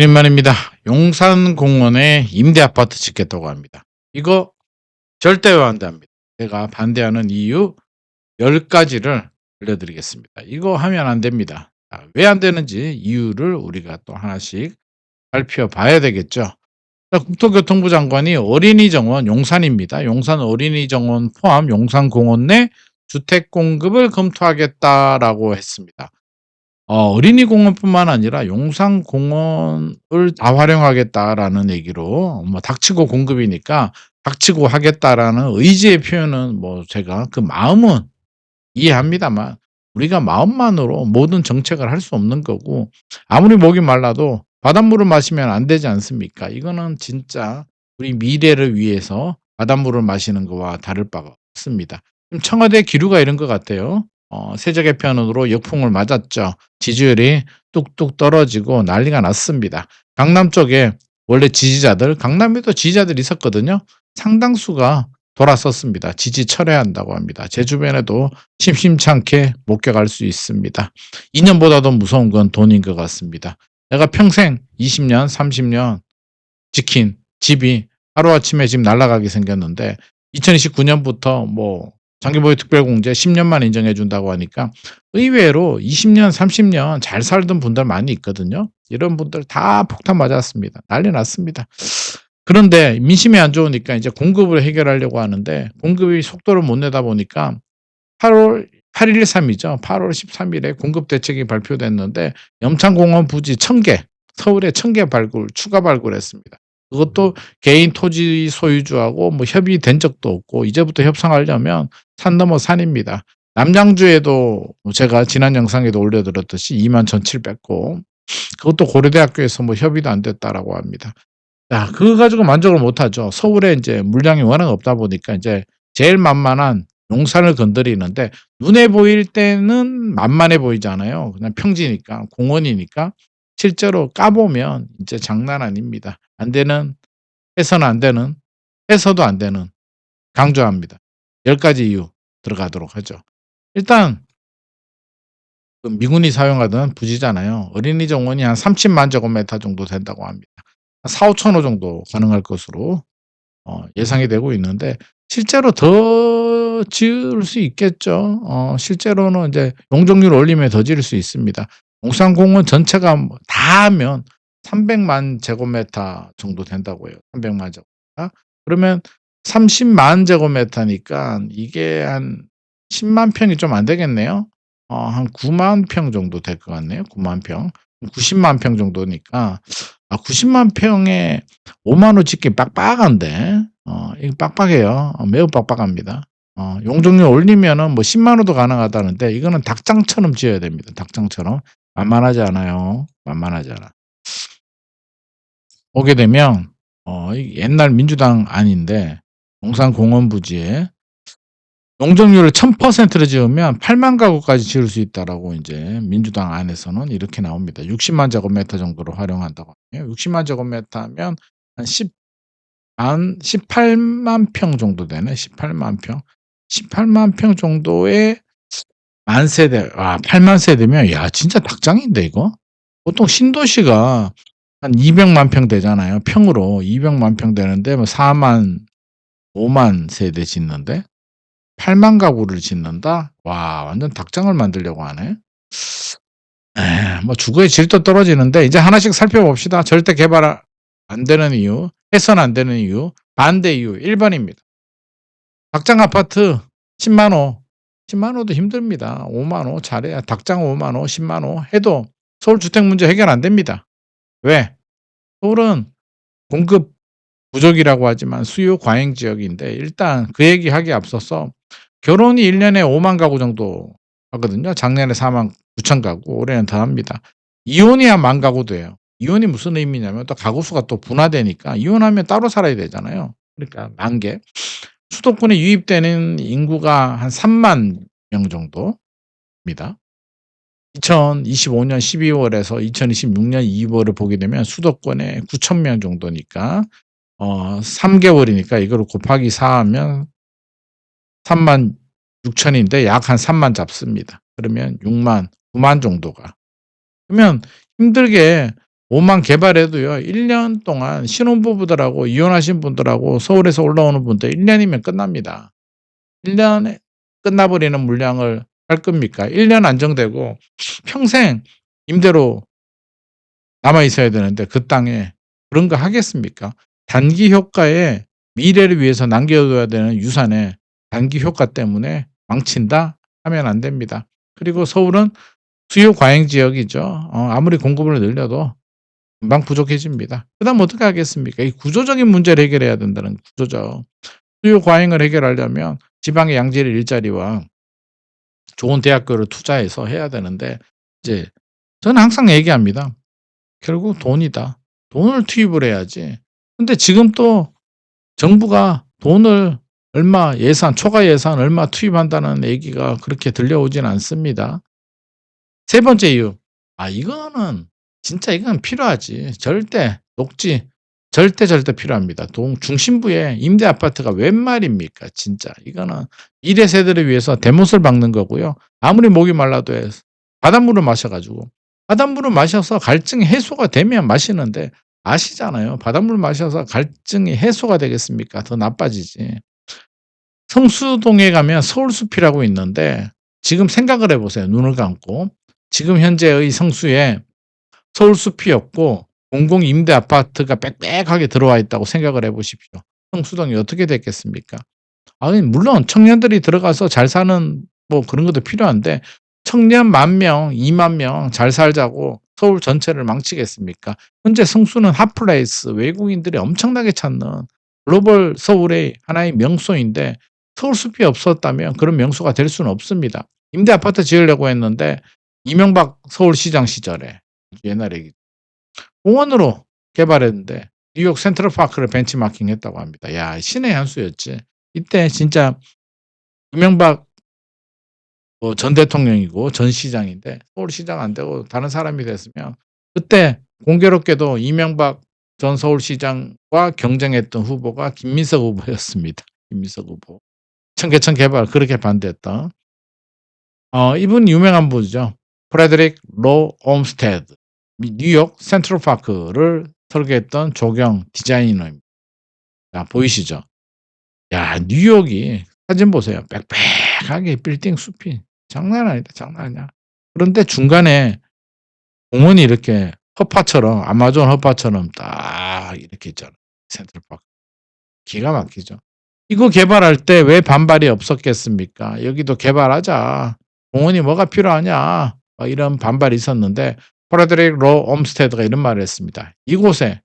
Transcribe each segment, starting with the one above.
오랜만입니다. 용산공원에 임대 아파트 짓겠다고 합니다. 이거 절대 반대합니다. 제가 반대하는 이유 10가지를 알려드리겠습니다. 이거 하면 안 됩니다. 왜 안 되는지 이유를 우리가 또 하나씩 살펴봐야 되겠죠. 자, 국토교통부 장관이 어린이 정원 용산입니다. 용산 어린이 정원 포함 용산공원 내 주택 공급을 검토하겠다라고 했습니다. 어린이 공원뿐만 아니라 용산공원을 다 활용하겠다라는 얘기로 뭐 닥치고 공급이니까 닥치고 하겠다라는 의지의 표현은 뭐 제가 그 마음은 이해합니다만 우리가 마음만으로 모든 정책을 할 수 없는 거고, 아무리 목이 말라도 바닷물을 마시면 안 되지 않습니까? 이거는 진짜 우리 미래를 위해서 바닷물을 마시는 거와 다를 바가 없습니다. 청와대 기류가 이런 것 같아요. 세제 개편으로 역풍을 맞았죠. 지지율이 뚝뚝 떨어지고 난리가 났습니다. 강남 쪽에 원래 지지자들, 강남에도 지지자들이 있었거든요. 상당수가 돌아섰습니다. 지지 철회한다고 합니다. 제 주변에도 심심치 않게 목격할 수 있습니다. 인연보다도 무서운 건 돈인 것 같습니다. 내가 평생 20년, 30년 지킨 집이 하루아침에 지금 날아가게 생겼는데, 2029년부터 뭐 장기보유 특별공제 10년만 인정해 준다고 하니까 의외로 20년, 30년 잘 살던 분들 많이 있거든요. 이런 분들 다 폭탄 맞았습니다. 난리 났습니다. 그런데 민심이 안 좋으니까 이제 공급을 해결하려고 하는데, 공급이 속도를 못 내다 보니까 8월 8.13이죠. 8월 13일에 공급 대책이 발표됐는데 염창공원 부지 1,000개, 서울에 1,000개 발굴, 추가 발굴했습니다. 그것도 개인 토지 소유주하고 뭐 협의된 적도 없고, 이제부터 협상하려면 산 넘어 산입니다. 남양주에도 제가 지난 영상에도 올려드렸듯이 21,700호, 그것도 고려대학교에서 뭐 협의도 안 됐다라고 합니다. 야, 그거 가지고 만족을 못 하죠. 서울에 인제 물량이 워낙 없다 보니까 인제 제일 만만한 용산을 건드리는데, 눈에 보일 때는 만만해 보이잖아요. 그냥 평지니까, 공원이니까. 실제로 까 보면 인제 장난 아닙니다. 안 되는, 해서는 안 되는, 해서도 안 되는, 강조합니다. 10가지 이유 들어가도록 하죠. 일단 그 미군이 사용하던 부지잖아요. 어린이 정원이 한 300,000 제곱미터 정도 된다고 합니다. 한 4-5천 호 정도 가능할 것으로 예상이 되고 있는데, 실제로 더 지을 수 있겠죠. 실제로는 이제 용적률 올리면 더 지을 수 있습니다. 용산공원 전체가 뭐 다 하면 300만 제곱미터 정도 된다고 해요. 300만 제곱미터. 그러면 300,000 제곱미터니까 이게 한 100,000 평이 좀 안 되겠네요. 한 90,000 평 정도 될 것 같네요. 90,000 평. 900,000 평 정도니까, 900,000 평에 5만 원 짓기 빡빡한데, 이거 빡빡해요. 매우 빡빡합니다. 용적률 올리면은 뭐 100,000 원도 가능하다는데, 이거는 닭장처럼 지어야 됩니다. 닭장처럼. 만만하지 않아요. 만만하지 않아. 오게 되면 이 옛날 민주당 안인데, 용산공원 부지에 용적률을 1000%로 지으면 80,000 가구까지 지을 수 있다라고 인제 민주당 안에서는 이렇게 나옵니다. 600,000 제곱미터 정도로 활용한다고 하네요. 600,000 제곱미터 하면 한 18만 평 정도 되네. 18만 평. 18만 평 정도의 만 세대, 8만 세대면 야 진짜 닭장인데 이거? 보통 신도시가 한 200만 평 되잖아요. 평으로 200만 평 되는데 뭐 4만, 5만 세대 짓는데 8만 가구를 짓는다? 와, 완전 닭장을 만들려고 하네. 뭐 주거의 질도 떨어지는데, 이제 하나씩 살펴봅시다. 절대 개발 안 되는 이유, 해서는 안 되는 이유, 반대 이유. 1 번입니다. 닭장 아파트 10만 호. 10만 호도 힘듭니다. 5만 호 잘해야 닭장 5만 호, 10만 호 해도 서울 주택 문제 해결 안 됩니다. 왜? 서울은 공급 부족이라고 하지만 수요 과잉 지역인데, 일단 그 얘기하기에 앞서서 결혼이 1 년에 5만 가구 정도 하거든요. 작년에 49,000 가구, 올해는 더 합니다. 이혼이 한 10,000 가구 돼요. 이혼이 무슨 의미냐면 또 가구 수가 또 분화되니까 이혼하면 따로 살아야 되잖아요. 그러니까 10,000 개. 수도권에 유입되는 인구가 한 30,000명 정도입니다. 2025년 12월에서 2026년 2월을 보게 되면 수도권에 9,000명 정도니까, 3 개월이니까 이거를 곱하기 4 하면 36,000 인데 약 한 30,000 잡습니다. 그러면 60,000, 90,000 정도가. 그러면 힘들게 5만 개발해도요. 1년 동안 신혼부부들하고 이혼하신 분들하고 서울에서 올라오는 분들 1 년이면 끝납니다. 1 년에 끝나버리는 물량을 할 겁니까? 1년 안정되고 평생 임대로 남아 있어야 되는데 그 땅에 그런 거 하겠습니까? 단기 효과에 미래를 위해서 남겨둬야 되는 유산에 단기 효과 때문에 망친다 하면 안 됩니다. 그리고 서울은 수요 과잉 지역이죠. 아무리 공급을 늘려도 금방 부족해집니다. 그다음 어떻게 하겠습니까? 이 구조적인 문제를 해결해야 된다는 구조적. 수요 과잉을 해결하려면 지방의 양질 일자리와 좋은 대학교를 투자해서 해야 되는데 이제 저는 항상 얘기합니다. 결국 돈이다. 돈을 투입을 해야지. 근데 지금 또 정부가 돈을 얼마 예산 초과 예산 얼마 투입한다는 얘기가 그렇게 들려오진 않습니다. 세 번째 이유. 이거는 진짜 이건 필요하지. 절대 녹지 절대 필요합니다. 동 중심부에 임대 아파트가 웬 말입니까 진짜. 이거는 미래 세대를 위해서 대못을 박는 거고요. 아무리 목이 말라도 바닷물을 마셔 가지고 바닷물을 마셔서 갈증이 해소가 되면 마시는데 아시잖아요. 바닷물 마셔서 갈증이 해소가 되겠습니까? 더 나빠지지. 성수동에 가면 서울숲이라고 있는데 지금 생각을 해 보세요, 눈을 감고. 지금 현재의 성수에 서울숲이 없고 공공 임대 아파트가 빽빽하게 들어와 있다고 생각을 해 보십시오. 성수동이 어떻게 됐겠습니까? 아니 물론 청년들이 들어가서 잘 사는 뭐 그런 것도 필요한데 청년 10,000명, 20,000명 잘 살자고 서울 전체를 망치겠습니까? 현재 성수는 핫플레이스 외국인들이 엄청나게 찾는 글로벌 서울의 하나의 명소인데 서울숲이 없었다면 그런 명소가 될 수는 없습니다. 임대 아파트 지으려고 했는데 이명박 서울시장 시절에 옛날 얘기 공원으로 개발했는데 뉴욕 센트럴파크를 벤치마킹했다고 합니다. 야 신의 한 수였지. 이때 진짜 이명박 전 대통령이고 전 시장인데 서울시장 안 되고 다른 사람이 됐으면 그때 공교롭게도 이명박 전 서울시장과 경쟁했던 후보가 김민석 후보였습니다. 김민석 후보. 청계천 개발 그렇게 반대했던. 이분 유명한 분이죠. 프레드릭 로 올스테드. 뉴욕 센트럴파크를 설계했던 조경 디자이너입니다. 자 보이시죠? 야 뉴욕이 사진 보세요. 빽빽하게 빌딩 숲이 장난 아니다. 장난 아니야. 그런데 중간에 공원이 이렇게 허파처럼 아마존 허파처럼 딱 이렇게 있잖아요. 센트럴파크. 기가 막히죠. 이거 개발할 때 왜 반발이 없었겠습니까? "여기도 개발하자. 공원이 뭐가 필요하냐." 막 이런 반발이 있었는데 프레드릭 로 올스테드가 이런 말을 했습니다. "이곳에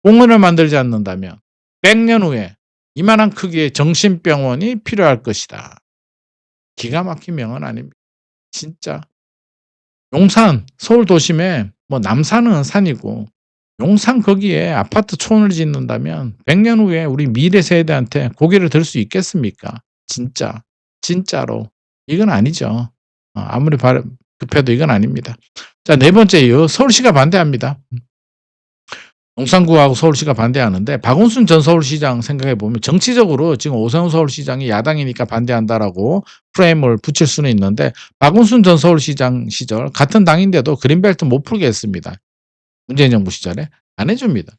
공원을 만들지 않는다면 100년 후에 이만한 크기의 정신병원이 필요할 것이다." 기가 막힌 명언 아닙니까? 진짜. 용산 서울 도심에 뭐 남산은 산이고 용산 거기에 아파트 촌을 짓는다면 100년 후에 우리 미래 세대한테 고개를 들 수 있겠습니까? 진짜. 진짜로. 이건 아니죠. 아무리 급해도 이건 아닙니다. 자 네 번째 이유 서울시가 반대합니다. 용산구하고 서울시가 반대하는데 박원순 전 서울시장 생각해 보면 정치적으로 지금 오세훈 서울시장이 야당이니까 반대한다라고 프레임을 붙일 수는 있는데 박원순 전 서울시장 시절 같은 당인데도 그린벨트 못 풀게 했습니다. 문재인 정부 시절에 안 해 줍니다.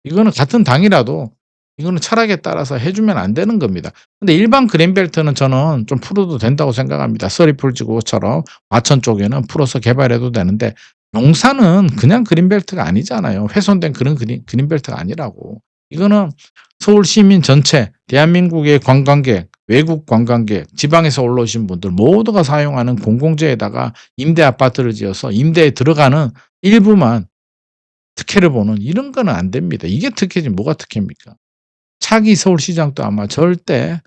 이거는 같은 당이라도 이거는 철학에 따라서 해 주면 안 되는 겁니다. 근데 일반 그린벨트는 저는 좀 풀어도 된다고 생각합니다. 서리풀지구처럼 과천 쪽에는 풀어서 개발해도 되는데 용산은 그냥 그린벨트가 아니잖아요. 훼손된 그런 그린벨트가 아니라고. 이거는 서울 시민 전체 대한민국의 관광객, 외국 관광객, 지방에서 올라오신 분들 모두가 사용하는 공공재에다가 임대 아파트를 지어서 임대에 들어가는 일부만 특혜를 보는 이런 거는 안 됩니다. 이게 특혜지 뭐가 특혜입니까? 차기 서울시장도 아마 절대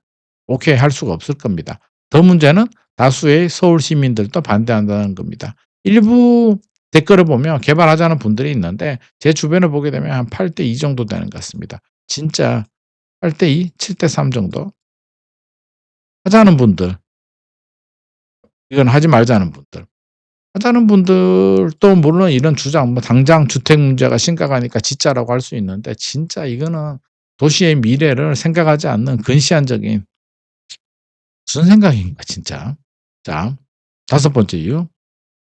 오케이 할 수가 없을 겁니다. 더 문제는 다수의 서울 시민들도 반대한다는 겁니다. 일부 댓글을 보면 개발하자는 분들이 있는데 제 주변을 보게 되면 한 8대 2 정도 되는 것 같습니다. 진짜 8대 2, 7대 3 정도 하자는 분들, 이건 하지 말자는 분들. 하자는 분들도 물론 이런 주장 뭐 당장 주택 문제가 심각하니까 짓자라고 할 수 있는데 진짜 이거는 도시의 미래를 생각하지 않는 근시안적인 무슨 생각인가 진짜. 자 다섯 번째 이유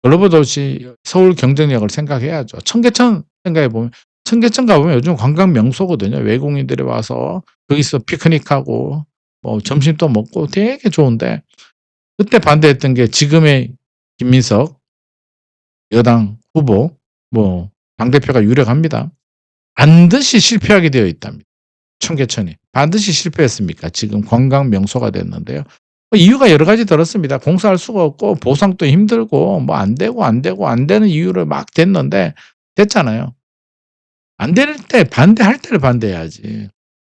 글로벌 도시 서울 경쟁력을 생각해야죠. 청계천 생각해 보면 청계천 가 보면 요즘 관광 명소거든요. 외국인들이 와서 거기서 피크닉하고 뭐 점심도 먹고 되게 좋은데, 그때 반대했던 게 지금의 김민석 여당 후보, 뭐 당대표가 유력합니다. 반드시 실패하게 되어 있답니다. 청계천이. 반드시 실패했습니까? 지금 관광 명소가 됐는데요. 이유가 여러 가지 들었습니다. 공사할 수가 없고 보상도 힘들고 뭐 안 되고, 안 되고, 안 되는 이유를 막 댔는데 됐잖아요. 안 될 때 반대할 때를 반대해야지.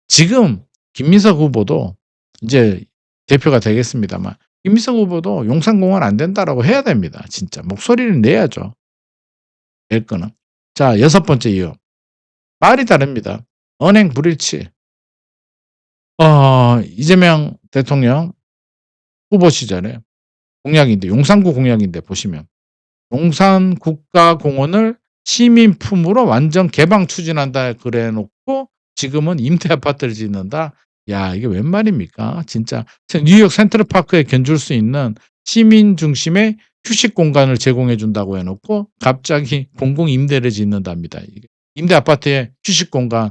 지금 김민석 후보도 이제 대표가 되겠습니다만, 김민석 후보도 "용산공원 안 된다."라고 해야 됩니다 진짜. 목소리를 내야죠, 낼 거는. 자, 여섯 번째 이유. 말이 다릅니다. 언행 불일치. 이재명 대통령 후보 시절에 공약인데, 용산구 공약인데 보시면 "용산 국가공원을 시민 품으로 완전 개방 추진한다." 그래 놓고 지금은 임대 아파트를 짓는다. 야, 이게 웬 말입니까 진짜. 뉴욕 센트럴파크에 견줄 수 있는 시민 중심의 휴식 공간을 제공해 준다고 해 놓고 갑자기 공공 임대를 짓는답니다. 이게 임대 아파트의 휴식 공간,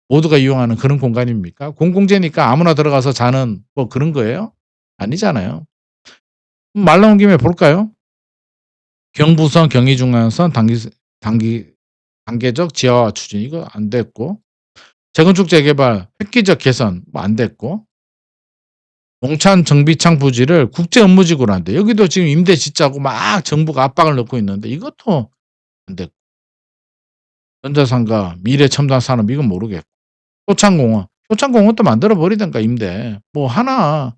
모두가 이용하는 그런 공간입니까? 공공재니까 아무나 들어가서 자는 뭐 그런 거예요? 아니잖아요. 말 나온 김에 볼까요? 경부선, 경의중앙선 단기 단계적 지하화 추진, 이거 안 됐고, 재건축 재개발 획기적 개선 뭐 안 됐고, 농촌 정비창 부지를 국제 업무지구로 한대. 여기도 지금 임대 짓자고 막 정부가 압박을 넣고 있는데 이것도 안 됐고, 전자상가, 미래첨단산업 이건 모르겠고, 효창공원도 만들어 버리든가 임대. 뭐 하나.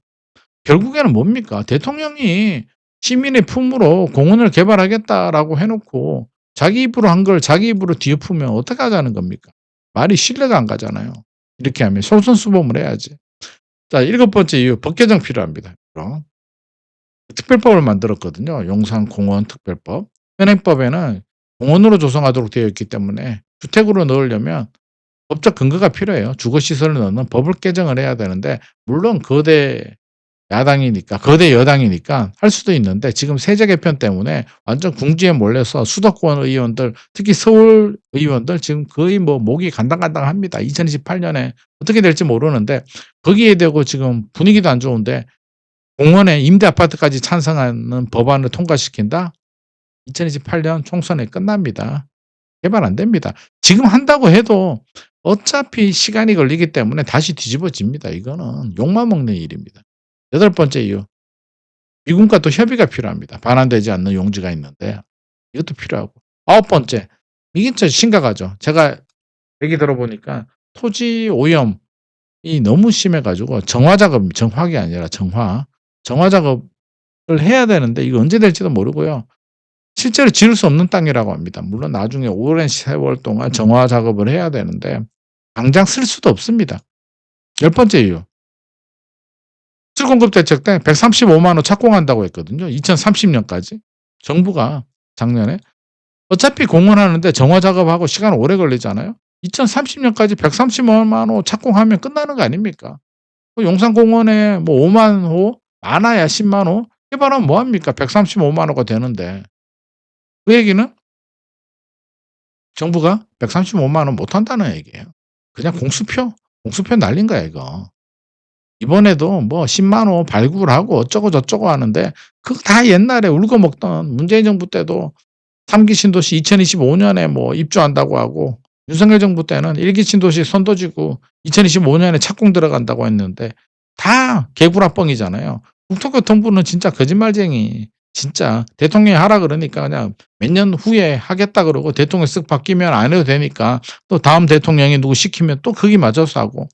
결국에는 뭡니까? 대통령이 "시민의 품으로 공원을 개발하겠다."라고 해 놓고 자기 입으로 한 걸 자기 입으로 뒤엎으면 어떡하자는 겁니까? 말이 신뢰가 안 가잖아요. 이렇게 하면 솔선수범을 해야지. 자, 일곱 번째 이유, 법 개정 필요합니다. 특별법을 만들었거든요. 용산공원 특별법. 현행법에는 공원으로 조성하도록 되어 있기 때문에 주택으로 넣으려면 법적 근거가 필요해요. 주거시설을 넣는 법을 개정을 해야 되는데, 물론 거대 여당이니까 할 수도 있는데, 지금 세제 개편 때문에 완전 궁지에 몰려서 수도권 의원들, 특히 서울 의원들 지금 거의 뭐 목이 간당간당합니다. 2028 년에 어떻게 될지 모르는데, 거기에 대고 지금 분위기도 안 좋은데 공원에 임대 아파트까지 찬성하는 법안을 통과시킨다? 2028년 총선에 끝납니다. 개발 안 됩니다. 지금 한다고 해도 어차피 시간이 걸리기 때문에 다시 뒤집어집니다. 이거는 욕만 먹는 일입니다. 여덟 번째 이유. 미군과 또 협의가 필요합니다. 반환되지 않는 용지가 있는데 이것도 필요하고. 아홉 번째. 이게 진짜 심각하죠. 제가 얘기 들어보니까 토지 오염이 너무 심해 가지고 정화이 아니라 정화 작업을 해야 되는데 이거 언제 될지도 모르고요. 실제로 지을 수 없는 땅이라고 합니다. 물론 나중에 오랜 세월 동안 정화 작업을 해야 되는데 당장 쓸 수도 없습니다. 열 번째 이유. 수출 공급 대책 때 135만 호 착공한다고 했거든요. 2030 년까지. 정부가 작년에. 어차피 공원하는데 정화 작업하고 시간 오래 걸리잖아요. 2030 년까지 135만 호 착공하면 끝나는 거 아닙니까? 용산공원에 뭐 5만 호, 많아야 10만 호 개발하면 뭐 합니까? 135만 호가 되는데. 그 얘기는 정부가 135만 원 못 한다는 얘기예요. 그냥 공수표 날린 거야 이거. 이번에도 뭐 10만 호 발굴하고 어쩌고 저쩌고 하는데 그거 다 옛날에 울고 먹던 문재인 정부 때도 3기 신도시 2025 년에 뭐 입주한다고 하고, 윤석열 정부 때는 1기 신도시 선도 지구 2025 년에 착공 들어간다고 했는데 다 개구라뻥이잖아요. 국토교통부는 진짜 거짓말쟁이. 진짜 대통령이 하라 그러니까 그냥 몇 년 후에 하겠다 그러고 대통령 쓱 바뀌면 안 해도 되니까 또 다음 대통령이 누구 시키면 또 거기 맞춰서 하고,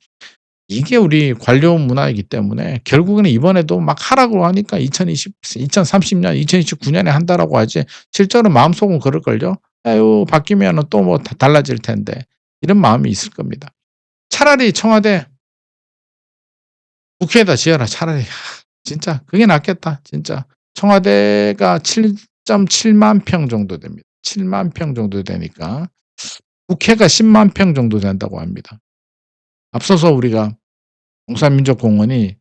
이게 우리 관료 문화이기 때문에 결국에는 이번에도 막 하라고 하니까 2030년 2029 년에 한다라고 하지 실제로 마음속은 그럴걸요. '아유 바뀌면은 또 뭐 다 달라질 텐데.' 이런 마음이 있을 겁니다. 차라리 청와대 국회에다 지어라 차라리. 진짜 그게 낫겠다 진짜. 청와대가 7.7만 평 정도 됩니다. 7만 평 정도 되니까 국회가 10만 평 정도 된다고 합니다. 앞서서 우리가 용산민족공원이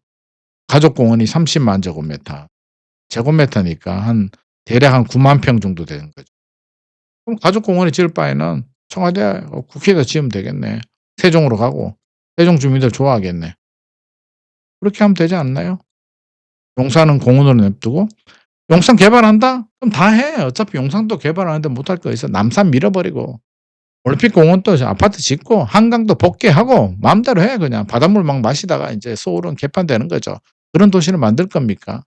가족공원이 30만 제곱미터, 제곱미터니까 한 대략 한 9만 평 정도 되는 거죠. 그럼 가족공원을 지을 바에는 청와대 국회에다 지으면 되겠네. 세종으로 가고 세종 주민들 좋아하겠네. 그렇게 하면 되지 않나요? 용산은 공원으로 냅두고 용산 개발한다? 그럼 다 해. 어차피 용산도 개발하는데 못할 거 있어. 남산 밀어버리고 올림픽공원 또 아파트 짓고 한강도 복개하고 마음대로 해 그냥. 바닷물 막 마시다가 인제 서울은 개판되는 거죠. 그런 도시를 만들 겁니까?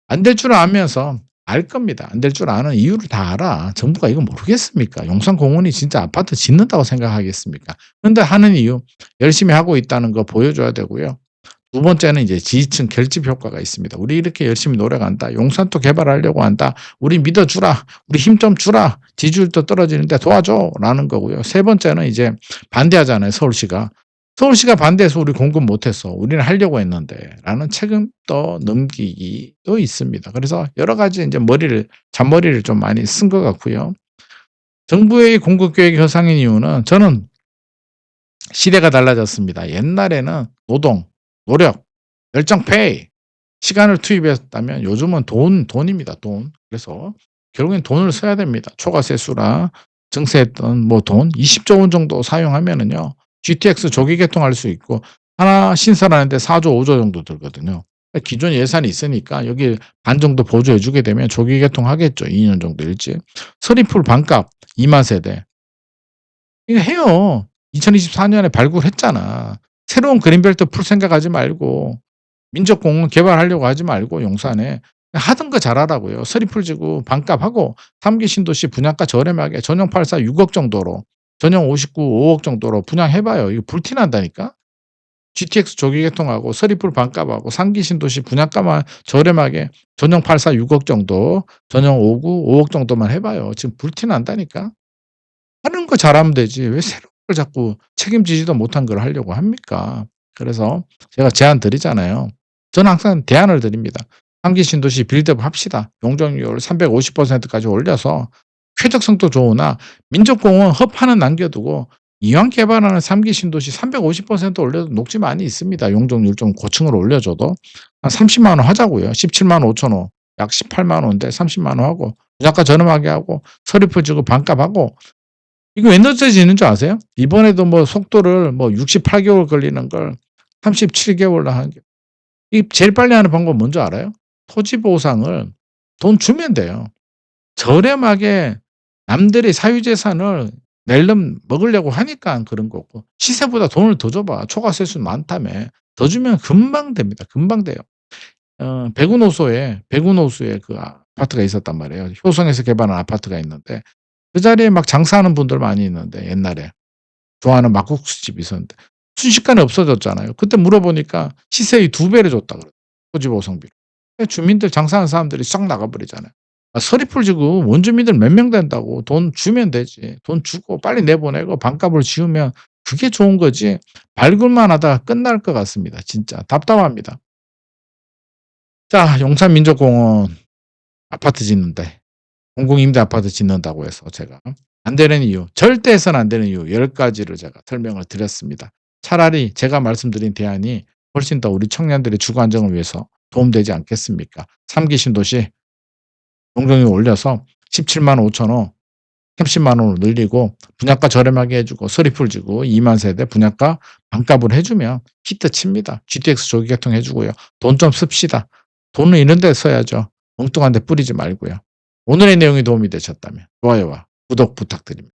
안 될 줄 알면서 알 겁니다. 안 될 줄 아는 이유를 다 알아. 정부가 이거 모르겠습니까? 용산공원이 진짜 아파트 짓는다고 생각하겠습니까? 근데 하는 이유 열심히 하고 있다는 거 보여줘야 되고요. 두 번째는 이제 지지층 결집 효과가 있습니다. "우리 이렇게 열심히 노력한다. 용산도 개발하려고 한다. 우리 믿어 주라. 우리 힘 좀 주라. 지지율도 떨어지는데 도와줘."라는 거고요. 세 번째는 이제 반대하잖아요, 서울시가. "서울시가 반대해서 우리 공급 못 했어. 우리는 하려고 했는데."라는 책임도 넘기기도 있습니다. 그래서 여러 가지 인제 잔머리를 좀 많이 쓴 것 같고요. 정부의 공급 계획이 허상인 이유는 저는 시대가 달라졌습니다. 옛날에는 노동, 노력, 열정 페이, 시간을 투입했다면 요즘은 돈입니다, 돈. 그래서 결국엔 돈을 써야 됩니다. 초과 세수라 증세했던 돈 20조 원 정도 사용하면은요. GTX 조기 개통할 수 있고 하나 신설하는데 4조 5조 정도 들거든요. 기존 예산이 있으니까 여기 반 정도 보조해 주게 되면 조기 개통하겠죠. 2년 정도 일찍. 서리풀 반값 2만 세대. 이거 해요. 2024 년에 발굴했잖아. 새로운 그린벨트 풀 생각하지 말고 민족공원 개발하려고 하지 말고 용산에 하던 거 잘하라고요. 서리풀 지구 반값하고 3기 신도시 분양가 저렴하게 전용 84 6억 정도로 전용 59 5억 정도로 분양해 봐요. 이거 불티 난다니까. GTX 조기 개통하고 서리풀 반값하고 3기 신도시 분양가만 저렴하게 전용 84 6억 정도 전용 59 5억 정도만 해 봐요. 지금 불티 난다니까. 하는 거 잘하면 되지 왜 새로운 걸 자꾸 책임지지도 못한 걸 하려고 합니까? 그래서 제가 제안 드리잖아요. 저는 항상 대안을 드립니다. 3기 신도시 빌드업 합시다. 용적률 350% 까지 올려서 쾌적성도 좋으나 민족공원 허파는 남겨두고 이왕 개발하는 3기 신도시 350% 올려도 녹지 많이 있습니다. 용적률 좀 고층으로 올려줘도. 한 300,000원 하자고요. 175,000원 약 180,000 원인데 300,000원 하고 분양가 저렴하게 하고 서리풀 지구 반값하고 이거 왜 늦어지는 줄 아세요? 이번에도 속도를 68개월 걸리는 걸 37개월로 한 게 이 제일 빨리 하는 방법 뭔지 알아요? 토지 보상을 돈 주면 돼요. 저렴하게 남들이 사유재산을 먹으려고 하니까 그런 거고 시세보다 돈을 더 줘 봐. 초과세수 많다며. 더 주면 금방 됩니다. 금방 돼요. 백운호수에 그 아파트가 있었단 말이에요. 효성에서 개발한 아파트가 있는데 그 자리에 막 장사하는 분들 많이 있는데 옛날에 좋아하는 막국수집이 있었는데 순식간에 없어졌잖아요. 그때 물어보니까 시세의 2배를 줬다 그래요, 토지 보상비로. 주민들 장사하는 사람들이 싹 나가 버리잖아요. 서리풀 지구 원주민들 몇 명 된다고 돈 주면 되지. 돈 주고 빨리 내보내고 반값을 지으면 그게 좋은 거지 발굴만 하다가 끝날 것 같습니다. 진짜 답답합니다. 자 용산민족공원 아파트 짓는데 공공임대 아파트 짓는다고 해서 제가 안 되는 이유, 절대 해서는 안 되는 이유 10 가지를 제가 설명을 드렸습니다. 차라리 제가 말씀드린 대안이 훨씬 더 우리 청년들의 주거 안정을 위해서 도움되지 않겠습니까? 3기 신도시 용적률 올려서 175,000원 30만 원으로 늘리고 분양가 저렴하게 해 주고 서리풀 지구 2만 세대 분양가 반값으로 해 주면 히트 칩니다. GTX 조기 개통해 주고요. 돈 좀 씁시다. 돈은 이런 데 써야죠. 엉뚱한 데 뿌리지 말고요. 오늘의 내용이 도움이 되셨다면 좋아요와 구독 부탁드립니다.